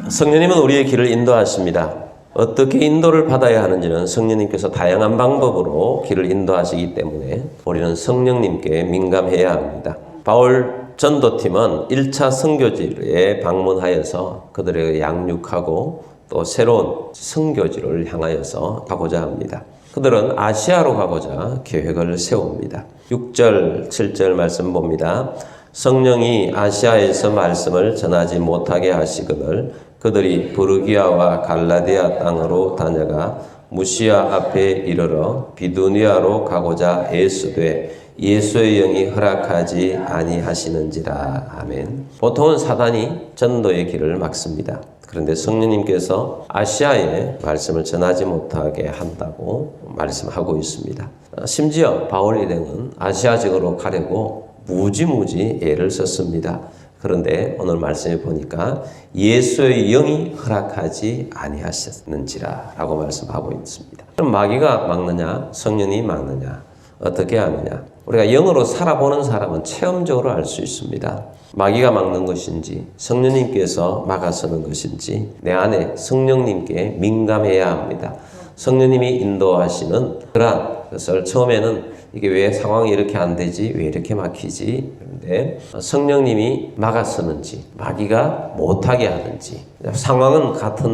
성령님은 우리의 길을 인도하십니다. 어떻게 인도를 받아야 하는지는 성령님께서 다양한 방법으로 길을 인도하시기 때문에 우리는 성령님께 민감해야 합니다. 바울 전도팀은 1차 선교지에 방문하여서 그들에게 양육하고 또 새로운 선교지를 향하여서 가고자 합니다. 그들은 아시아로 가고자 계획을 세웁니다. 6절, 7절 말씀 봅니다. 성령이 아시아에서 말씀을 전하지 못하게 하시거늘 그들이 부르기아와 갈라디아 땅으로 다녀가 무시아 앞에 이르러 비두니아로 가고자 애쓰되 예수의 영이 허락하지 아니하시는지라. 아멘. 보통은 사단이 전도의 길을 막습니다. 그런데 성령님께서 아시아에 말씀을 전하지 못하게 한다고 말씀하고 있습니다. 심지어 바울 일행은 아시아 지역으로 가려고 무지무지 애를 썼습니다. 그런데 오늘 말씀에 보니까 예수의 영이 허락하지 아니하셨는지라 라고 말씀하고 있습니다. 그럼 마귀가 막느냐 성령이 막느냐 어떻게 하느냐? 우리가 영으로 살아보는 사람은 체험적으로 알 수 있습니다. 마귀가 막는 것인지 성령님께서 막아서는 것인지 내 안에 성령님께 민감해야 합니다. 성령님이 인도하시는 그러한 것을 처음에는 이게 왜 상황이 이렇게 안 되지? 왜 이렇게 막히지? 그런데 성령님이 막았었는지 마귀가 못하게 하든지 상황은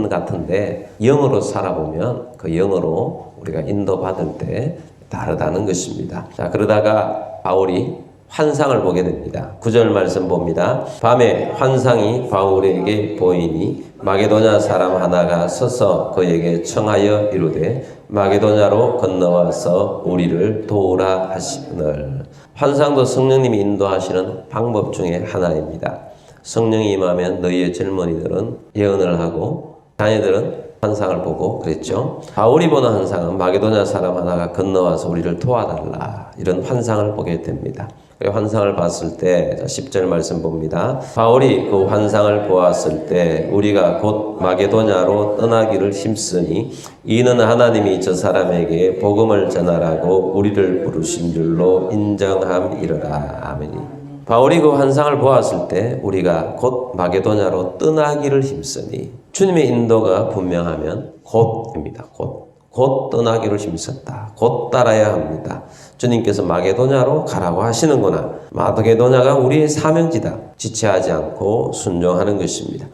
같은데 영으로 살아보면 그 영으로 우리가 인도받을 때 다르다는 것입니다. 자, 그러다가 바울이 환상을 보게 됩니다. 9절 말씀 봅니다. 밤에 환상이 바울에게 보이니 마게도냐 사람 하나가 서서 그에게 청하여 이르되 마게도냐로 건너와서 우리를 도우라 하시거늘. 환상도 성령님이 인도하시는 방법 중에 하나입니다. 성령이 임하면 너희의 젊은이들은 예언을 하고 자녀들은 환상을 보고 그랬죠. 바울이 보는 환상은 마게도냐 사람 하나가 건너와서 우리를 도와달라 이런 환상을 보게 됩니다. 환상을 봤을 때 10절 말씀 봅니다. 바울이 그 환상을 보았을 때 우리가 곧 마게도냐로 떠나기를 힘쓰니 이는 하나님이 저 사람에게 복음을 전하라고 우리를 부르신 줄로 인정함이러라. 아멘. 바울이 그 환상을 보았을 때 우리가 곧 마게도냐로 떠나기를 힘쓰니 주님의 인도가 분명하면 곧입니다. 곧 떠나기를 힘썼다. 곧 따라야 합니다. 주님께서 마게도냐로 가라고 하시는구나. 마게도냐가 우리의 사명지다. 지체하지 않고 순종하는 것입니다.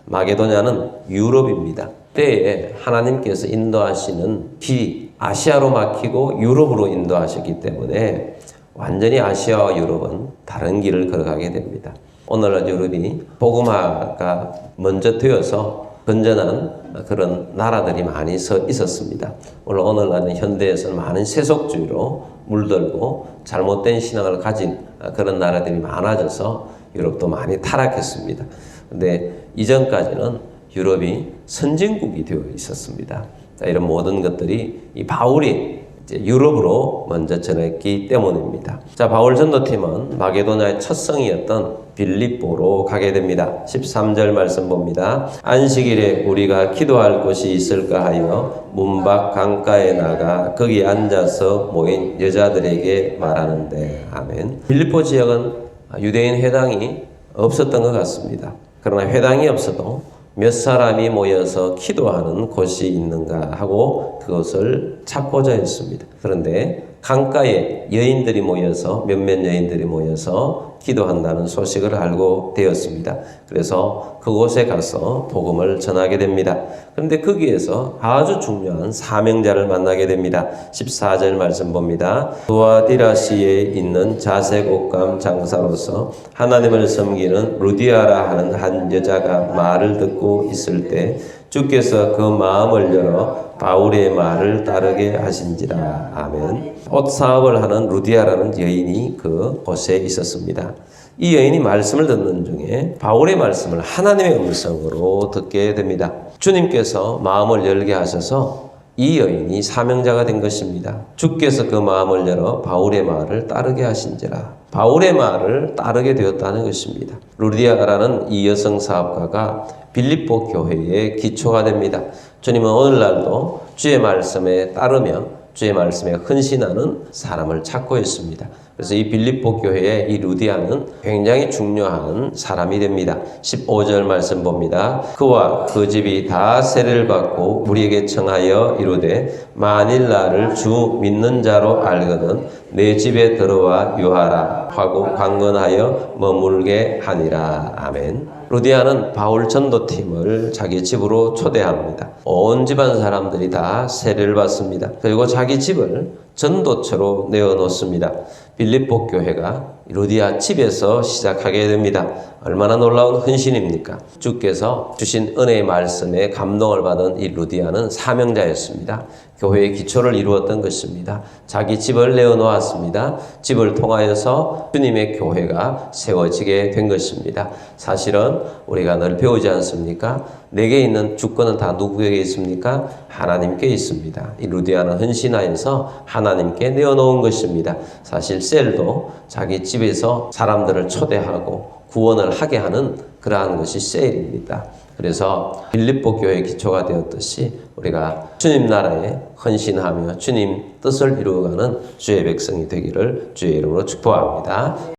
마게도냐는 유럽입니다. 때에 하나님께서 인도하시는 길이 아시아로 막히고 유럽으로 인도하셨기 때문에 완전히 아시아와 유럽은 다른 길을 걸어가게 됩니다. 오늘날 유럽이 복음화가 먼저 되어서 건전한 그런 나라들이 많이 있었습니다. 물론 오늘날은 현대에서는 많은 세속주의로 물들고 잘못된 신앙을 가진 그런 나라들이 많아져서 유럽도 많이 타락했습니다. 그런데 이전까지는 유럽이 선진국이 되어 있었습니다. 이런 모든 것들이 이 바울이 유럽으로 먼저 전했기 때문입니다. 자, 바울 전도팀은 마게도냐의 첫 성이었던 빌립보로 가게 됩니다. 13절 말씀 봅니다. 안식일에 우리가 기도할 곳이 있을까 하여 문밖 강가에 나가 거기 앉아서 모인 여자들에게 말하는데. 아멘. 빌립보 지역은 유대인 회당이 없었던 것 같습니다. 그러나 회당이 없어도 몇 사람이 모여서 기도하는 곳이 있는가 하고 그것을 찾고자 했습니다. 그런데 강가에 여인들이 모여서 몇몇 여인들이 모여서 기도한다는 소식을 알고 되었습니다. 그래서 그곳에 가서 복음을 전하게 됩니다. 그런데 거기에서 아주 중요한 사명자를 만나게 됩니다. 14절 말씀 봅니다. 두아디라시에 있는 자색 옷감 장사로서 하나님을 섬기는 루디아라 하는 한 여자가 말을 듣고 있을 때 주께서 그 마음을 열어 바울의 말을 따르게 하신지라. 아멘. 옷 사업을 하는 루디아라는 여인이 그 곳에 있었습니다. 이 여인이 말씀을 듣는 중에 바울의 말씀을 하나님의 음성으로 듣게 됩니다. 주님께서 마음을 열게 하셔서 이 여인이 사명자가 된 것입니다. 주께서 그 마음을 열어 바울의 말을 따르게 하신지라. 바울의 말을 따르게 되었다는 것입니다. 루디아라는 이 여성 사업가가 빌립보 교회의 기초가 됩니다. 주님은 오늘날도 주의 말씀에 따르며 주의 말씀에 헌신하는 사람을 찾고 있습니다. 그래서 이 빌립보 교회의 이 루디아는 굉장히 중요한 사람이 됩니다. 15절 말씀 봅니다. 그와 그 집이 다 세례를 받고 우리에게 청하여 이르되 만일 나를 주 믿는 자로 알거든 내 집에 들어와 유하라 하고 강건하여 머물게 하니라. 아멘. 루디아는 바울 전도팀을 자기 집으로 초대합니다. 온 집안 사람들이 다 세례를 받습니다. 그리고 자기 집을 전도처로 내어놓습니다. 빌립보 교회가 루디아 집에서 시작하게 됩니다. 얼마나 놀라운 헌신입니까? 주께서 주신 은혜의 말씀에 감동을 받은 이 루디아는 사명자였습니다. 교회의 기초를 이루었던 것입니다. 자기 집을 내어놓았습니다. 집을 통하여서 주님의 교회가 세워지게 된 것입니다. 사실은 우리가 늘 배우지 않습니까? 내게 있는 주권은 다 누구에게 있습니까? 하나님께 있습니다. 이 루디아는 헌신하여서 하나님께 내어놓은 것입니다. 사실 셀도 자기 집에서 사람들을 초대하고 구원을 하게 하는 그러한 것이 셀입니다. 그래서 빌립보 교회의 기초가 되었듯이 우리가 주님 나라에 헌신하며 주님 뜻을 이루어가는 주의 백성이 되기를 주의 이름으로 축복합니다.